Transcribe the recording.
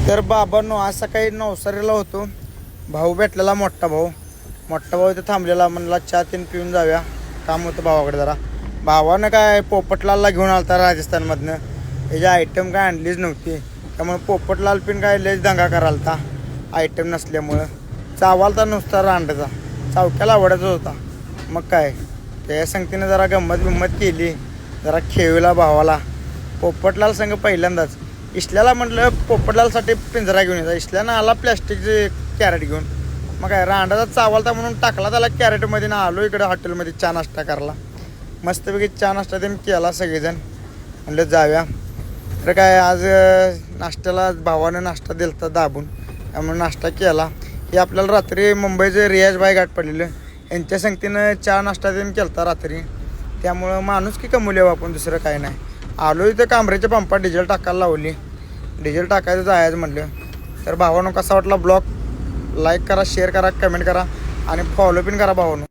तर बाबांनो आज सकाळी नवसारीला होतो. भाऊ भेटलेला, मोठा भाऊ इथं थांबलेला. म्हणला चहा तीन पिऊन जाऊया, काम होतं भावाकडे जरा. भावानं काय पोपटलालला घेऊन आलता राजस्थानमधनं. याची आयटम काय आणलीच नव्हती, त्यामुळे पोपटलाल पिन काय लयच दंगा करालता आयटम नसल्यामुळं. चावालता नुसता रांडचा, चावक्याला आवडायचा होता. मग काय त्या संगतीनं जरा गंमत केली, जरा खेळला भावाला. पोपटलाल संग पहिल्यांदाच इशल्याला म्हटलं पोपटलालसाठी पिंजरा घेऊन येतात. इशल्यानं आला प्लॅस्टिकचे कॅरेट घेऊन. मग काय रांडाचा चावलता म्हणून टाकला त्याला कॅरेटमध्ये ना. आलो इकडं हॉटेलमध्ये चहा नाश्ता करायला. मस्तपैकी चहा नाश्ता त्यांनी केला सगळेजण. म्हणलं जाऊया. तर काय आज नाश्त्याला भावानं नाश्ता दिलता दाबून, त्यामुळे नाश्ता केला. हे आपल्याला रात्री मुंबईचे रियाजभाई गाठ पडलेलं, यांच्या संगतीनं चहा नाश्ता त्यांनी केला रात्री. त्यामुळं माणूस की कमवले आपण, दुसरं काय नाही. आलो इथं कांबऱ्याच्या पंपात डिझेल टाकायला लावली. डिझेल टाकायचं जायचं म्हटलं. तर भावानं कसा वाटला ब्लॉग, लाईक करा, शेअर करा, कमेंट करा आणि फॉलो पण करा भावानं.